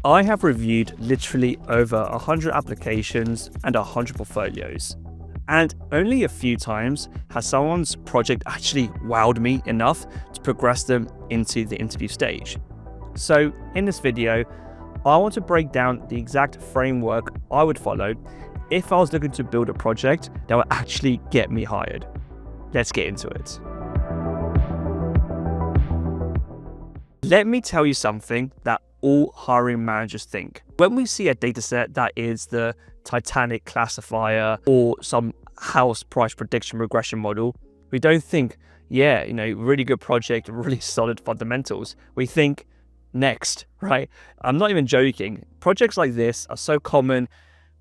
I have reviewed literally over 100 applications and 100 portfolios. And only a few times has someone's project actually wowed me enough to progress them into the interview stage. So in this video, I want to break down the exact framework I would follow if I was looking to build a project that would actually get me hired. Let's get into it. Let me tell you something that all hiring managers think. When we see a dataset that is the Titanic classifier or some house price prediction regression model, we don't think, really good project, really solid fundamentals. We think, next, right? I'm not even joking. Projects like this are so common,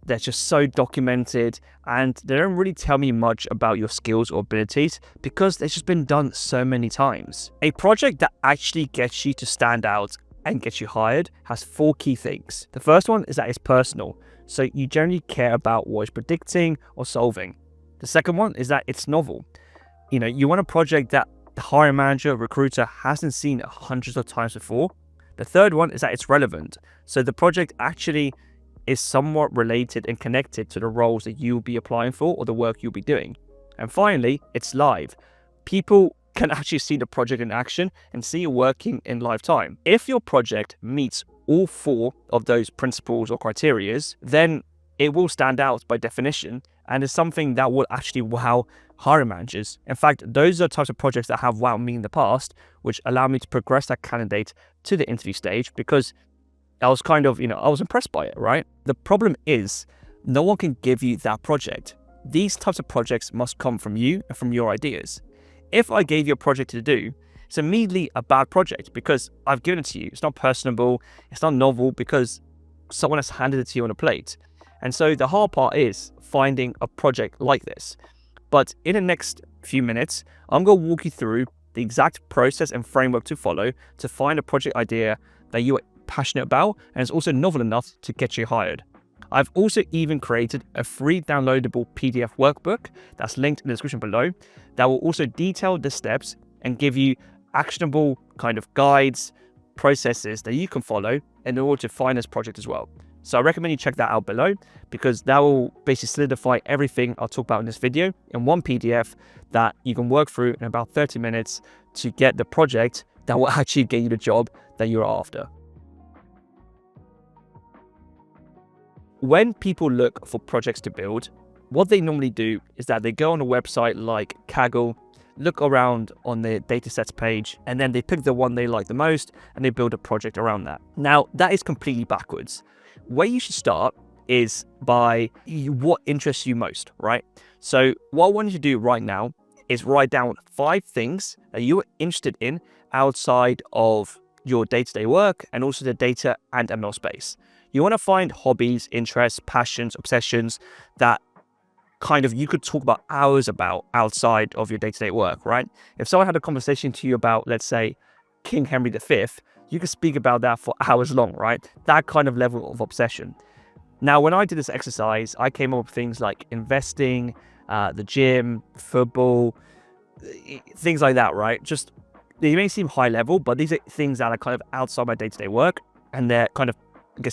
they're just so documented, and they don't really tell me much about your skills or abilities because they've just been done so many times. A project that actually gets you to stand out and gets you hired has 4 key things. The first one is that it's personal, so you generally care about what it's predicting or solving. The second one is that it's novel. You want a project that the hiring manager, recruiter hasn't seen hundreds of times before. The third one is that it's relevant, so the project actually is somewhat related and connected to the roles that you'll be applying for or the work you'll be doing. And finally, it's live. People can actually see the project in action and see it working in live time. If your project meets all 4 of those principles or criterias, then it will stand out by definition and is something that will actually wow hiring managers. In fact, those are the types of projects that have wowed me in the past, which allow me to progress that candidate to the interview stage because I was I was impressed by it, right? The problem is no one can give you that project. These types of projects must come from you and from your ideas. If I gave you a project to do, it's immediately a bad project because I've given it to you. It's not personable, it's not novel because someone has handed it to you on a plate. And so the hard part is finding a project like this. But in the next few minutes, I'm going to walk you through the exact process and framework to follow to find a project idea that you are passionate about and is also novel enough to get you hired. I've also even created a free downloadable PDF workbook that's linked in the description below that will also detail the steps and give you actionable kind of guides, processes that you can follow in order to find this project as well. So I recommend you check that out below because that will basically solidify everything I'll talk about in this video in one PDF that you can work through in about 30 minutes to get the project that will actually get you the job that you're after. When people look for projects to build, what they normally do is that they go on a website like Kaggle, look around on the datasets page, and then they pick the one they like the most and they build a project around that. Now, that is completely backwards. Where you should start is by what interests you most, right? So what I want you to do right now is write down 5 things that you are interested in outside of your day-to-day work and also the data and ML space. You want to find hobbies, interests, passions, obsessions that you could talk about hours about outside of your day-to-day work, right? If someone had a conversation to you about, let's say, King Henry V, you could speak about that for hours long, right? That kind of level of obsession. Now, when I did this exercise, I came up with things like investing, the gym, football, things like that, right? Just, they may seem high level, but these are things that are kind of outside my day-to-day work and they're kind of,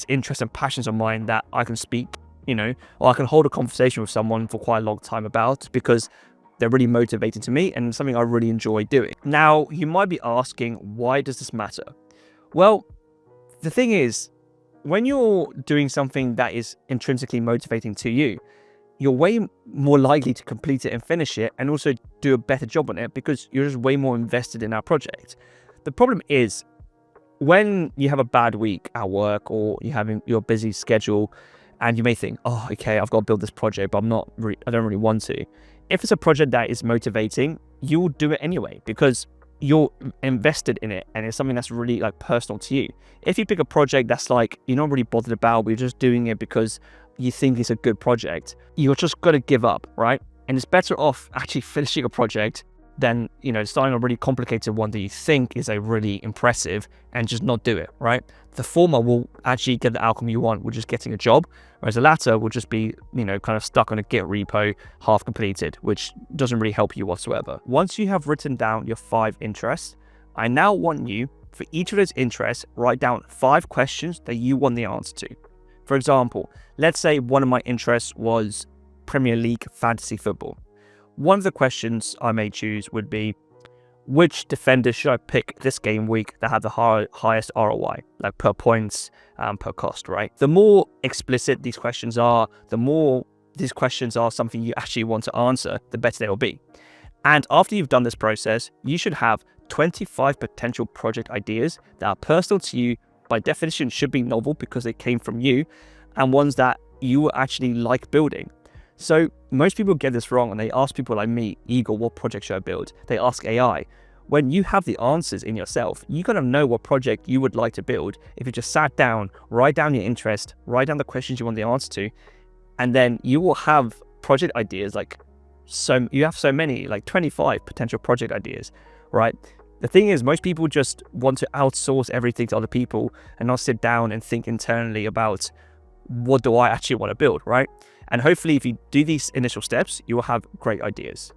interests and passions of mine that I can speak, or I can hold a conversation with someone for quite a long time about because they're really motivating to me and something I really enjoy doing. Now, you might be asking, why does this matter? Well, the thing is, when you're doing something that is intrinsically motivating to you, you're way more likely to complete it and finish it and also do a better job on it because you're just way more invested in that project. The problem is, when you have a bad week at work or you're having your busy schedule and you may think, oh, okay, I've got to build this project, but I don't really want to. If it's a project that is motivating, you will do it anyway because you're invested in it and it's something that's really personal to you. If you pick a project that's you're not really bothered about, but you're just doing it because you think it's a good project, you're just got to give up, right? And it's better off actually finishing a project than, starting a really complicated one that you think is a really impressive and just not do it, right? The former will actually get the outcome you want, which is getting a job, whereas the latter will just be, kind of stuck on a Git repo, half completed, which doesn't really help you whatsoever. Once you have written down your 5 interests, I now want you for each of those interests, write down 5 questions that you want the answer to. For example, let's say one of my interests was Premier League fantasy football. One of the questions I may choose would be, which defenders should I pick this game week that have the highest ROI, like per points, per cost, right? The more explicit these questions are, the more these questions are something you actually want to answer, the better they will be. And after you've done this process, you should have 25 potential project ideas that are personal to you, by definition should be novel because they came from you, and ones that you actually like building. So most people get this wrong and they ask people like me, Eagle, what project should I build? They ask AI. When you have the answers in yourself, you gotta know what project you would like to build. If you just sat down, write down your interest, write down the questions you want the answer to, and then you will have project ideas you have so many, like 25 potential project ideas, right? The thing is, most people just want to outsource everything to other people and not sit down and think internally about what do I actually want to build, right? And hopefully if you do these initial steps, you will have great ideas.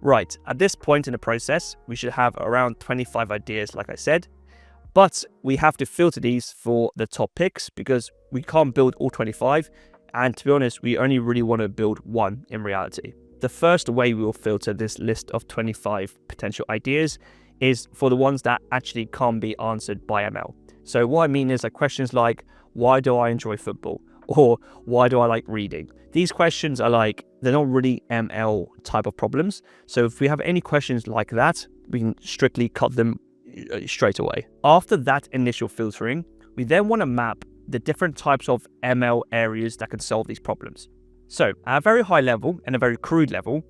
Right, at this point in the process, we should have around 25 ideas, like I said, but we have to filter these for the top picks because we can't build all 25. And to be honest, we only really want to build one in reality. The first way we will filter this list of 25 potential ideas is for the ones that actually can't be answered by ML. So what I mean is questions like, why do I enjoy football? Or why do I like reading? These questions are they're not really ML type of problems. So if we have any questions like that, we can strictly cut them straight away. After that initial filtering, we then want to map the different types of ML areas that can solve these problems. So at a very high level and a very crude level,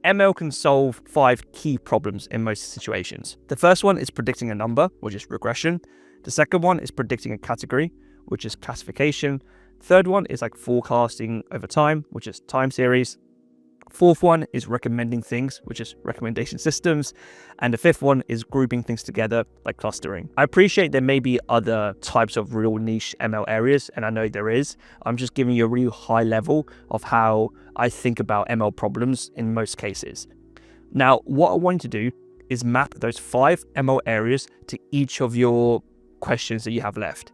ML can solve 5 key problems in most situations. The first one is predicting a number, which is regression. The second one is predicting a category, which is classification. Third one is forecasting over time, which is time series. Fourth one is recommending things, which is recommendation systems. And the fifth one is grouping things together, like clustering. I appreciate there may be other types of real niche ML areas, and I know there is. I'm just giving you a real high level of how I think about ML problems in most cases. Now, what I want you to do is map those 5 ML areas to each of your questions that you have left.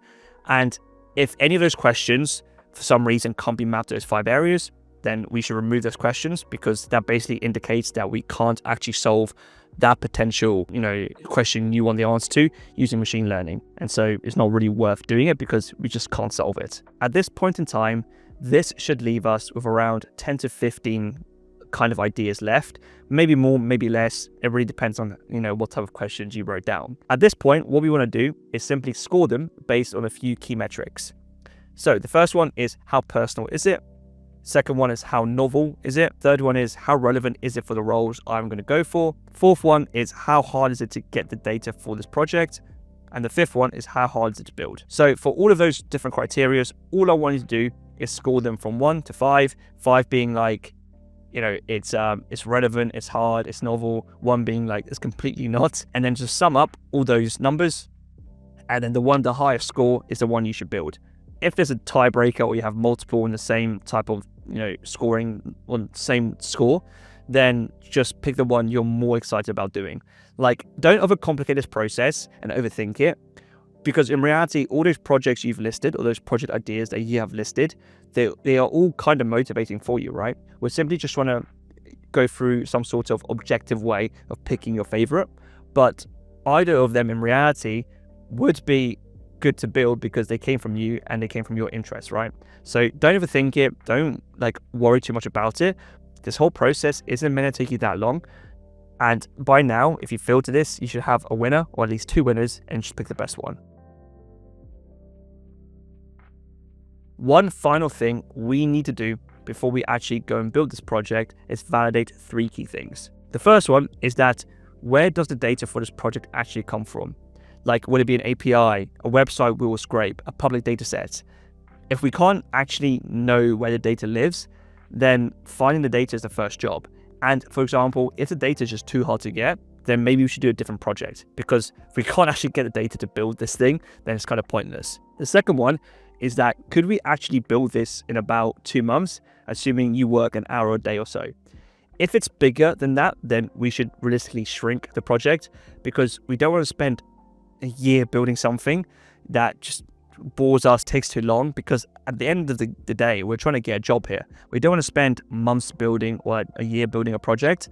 And if any of those questions, for some reason, can't be mapped to those 5 areas, then we should remove those questions because that basically indicates that we can't actually solve that potential, question you want the answer to using machine learning. And so it's not really worth doing it because we just can't solve it. At this point in time, this should leave us with around 10 to 15 kind of ideas left, maybe more, maybe less. It really depends on, what type of questions you wrote down. At this point, what we want to do is simply score them based on a few key metrics. So the first one is how personal is it? Second one is how novel is it? Third one is how relevant is it for the roles I'm going to go for? Fourth one is how hard is it to get the data for this project? And the fifth one is how hard is it to build? So for all of those different criteria, all I want you to do is score them from 1 to 5. 5 being it's relevant, it's hard, it's novel. 1 being it's completely not. And then just sum up all those numbers. And then the highest score is the one you should build. If there's a tiebreaker or you have multiple in the same type of scoring on same score, then just pick the one you're more excited about doing. Don't overcomplicate this process and overthink it, because in reality, all those projects you've listed, or those project ideas that you have listed, they are all kind of motivating for you, right? We simply just want to go through some sort of objective way of picking your favorite, but either of them in reality would be good to build because they came from you and they came from your interests, right? So don't overthink it. Don't worry too much about it. This whole process isn't meant to take you that long. And by now, if you filter this, you should have a winner or at least 2 winners and just pick the best one. One final thing we need to do before we actually go and build this project is validate 3 key things. The first one is that where does the data for this project actually come from? Would it be an API, a website we will scrape, a public data set? If we can't actually know where the data lives, then finding the data is the first job. And for example, if the data is just too hard to get, then maybe we should do a different project, because if we can't actually get the data to build this thing, then it's kind of pointless. The second one is that could we actually build this in about 2 months, assuming you work an hour a day or so? If it's bigger than that, then we should realistically shrink the project, because we don't want to spend a year building something that just bores us, takes too long, because at the end of the day, we're trying to get a job here. We don't want to spend months building or a year building a project.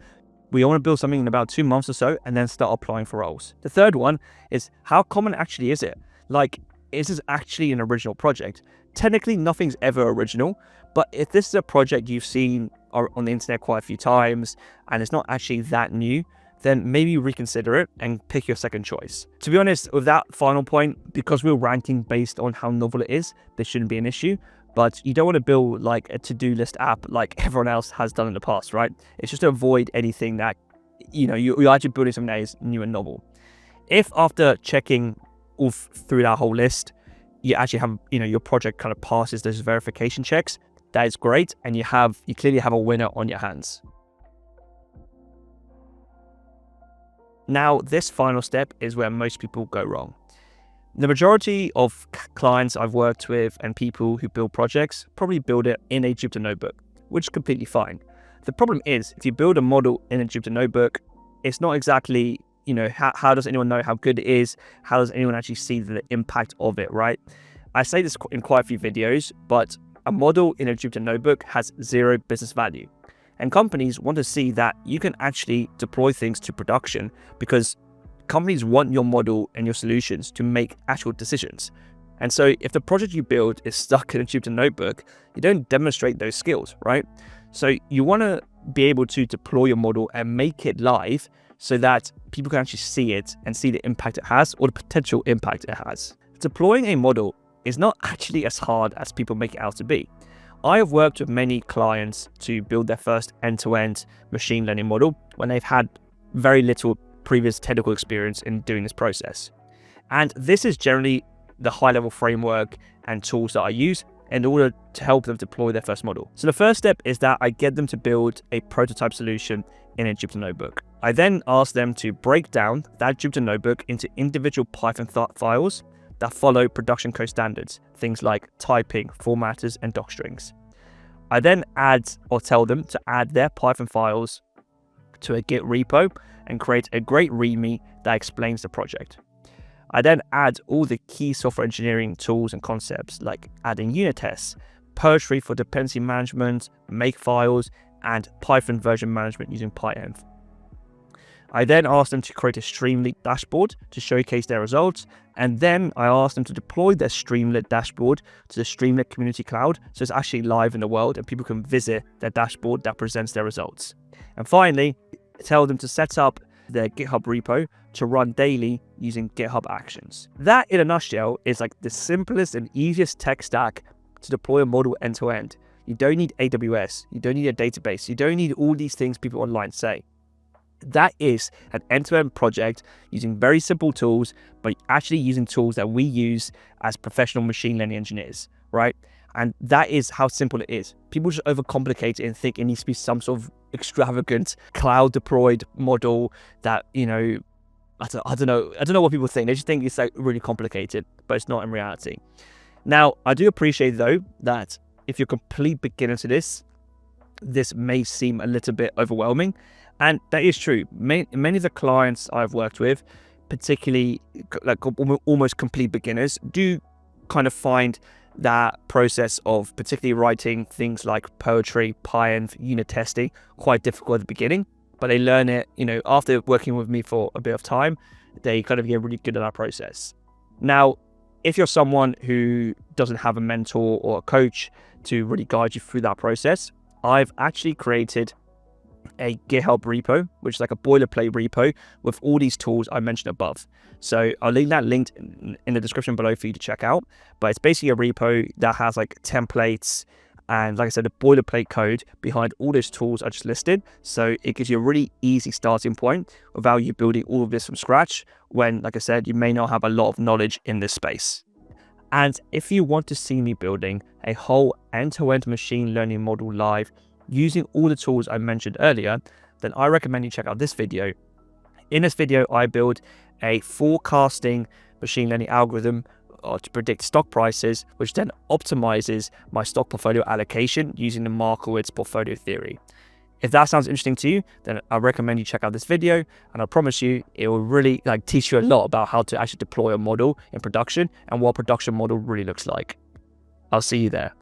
We want to build something in about 2 months or so and then start applying for roles. The third one is, how common actually is it? Like, is this actually an original project? Technically, nothing's ever original, but if this is a project you've seen on the internet quite a few times and it's not actually that new, then maybe reconsider it and pick your second choice. To be honest, with that final point, because we're ranking based on how novel it is, this shouldn't be an issue. But you don't want to build like a to-do list app like everyone else has done in the past, right? It's just to avoid anything that, you're actually building something that is new and novel. If after checking all through that whole list, you actually have, your project kind of passes those verification checks, that is great, and you clearly have a winner on your hands. Now, this final step is where most people go wrong. The majority of clients I've worked with and people who build projects probably build it in a Jupyter notebook, which is completely fine. The problem is, if you build a model in a Jupyter notebook, it's not exactly, how does anyone know how good it is? How does anyone actually see the impact of it, right? I say this in quite a few videos, but a model in a Jupyter notebook has zero business value. And companies want to see that you can actually deploy things to production, because companies want your model and your solutions to make actual decisions. And so if the project you build is stuck in a Jupyter notebook, you don't demonstrate those skills, right? So you want to be able to deploy your model and make it live so that people can actually see it and see the impact it has, or the potential impact it has. Deploying a model is not actually as hard as people make it out to be. I have worked with many clients to build their first end-to-end machine learning model when they've had very little previous technical experience in doing this process. And this is generally the high-level framework and tools that I use in order to help them deploy their first model. So the first step is that I get them to build a prototype solution in a Jupyter notebook. I then ask them to break down that Jupyter notebook into individual Python files that follow production code standards, things like typing, formatters, and docstrings. I then tell them to add their Python files to a Git repo and create a great README that explains the project. I then add all the key software engineering tools and concepts, like adding unit tests, poetry for dependency management, makefiles, and Python version management using PyEnv. I then ask them to create a Streamlit dashboard to showcase their results, and then I ask them to deploy their Streamlit dashboard to the Streamlit community cloud, so it's actually live in the world and people can visit their dashboard that presents their results. And finally, tell them to set up their GitHub repo to run daily using GitHub Actions. That, in a nutshell, is like the simplest and easiest tech stack to deploy a model end to end. You don't need AWS, you don't need a database, you don't need all these things people online say. That is an end-to-end project using very simple tools, but actually using tools that we use as professional machine learning engineers, right? And that is how simple it is. People just overcomplicate it and think it needs to be some sort of extravagant cloud deployed model that, I don't know what people think. They just think it's like really complicated, but it's not in reality. Now, I do appreciate though that if you're a complete beginner to this may seem a little bit overwhelming. And that is true. Many of the clients I've worked with, particularly like almost complete beginners, do kind of find that process of particularly writing things like poetry, PyEnv, unit testing quite difficult at the beginning, but they learn it, after working with me for a bit of time, they kind of get really good at that process. Now, if you're someone who doesn't have a mentor or a coach to really guide you through that process, I've actually created a GitHub repo, which is like a boilerplate repo with all these tools I mentioned above. So I'll leave that linked in the description below for you to check out. But it's basically a repo that has like templates and, like I said, the boilerplate code behind all those tools I just listed. So it gives you a really easy starting point without you building all of this from scratch when, like I said, you may not have a lot of knowledge in this space. And if you want to see me building a whole end-to-end machine learning model live using all the tools I mentioned earlier, then I recommend you check out this video. In this video, I build a forecasting machine learning algorithm to predict stock prices, which then optimizes my stock portfolio allocation using the Markowitz portfolio theory. If that sounds interesting to you, then I recommend you check out this video, and I promise you it will really teach you a lot about how to actually deploy a model in production and what a production model really looks like. I'll see you there.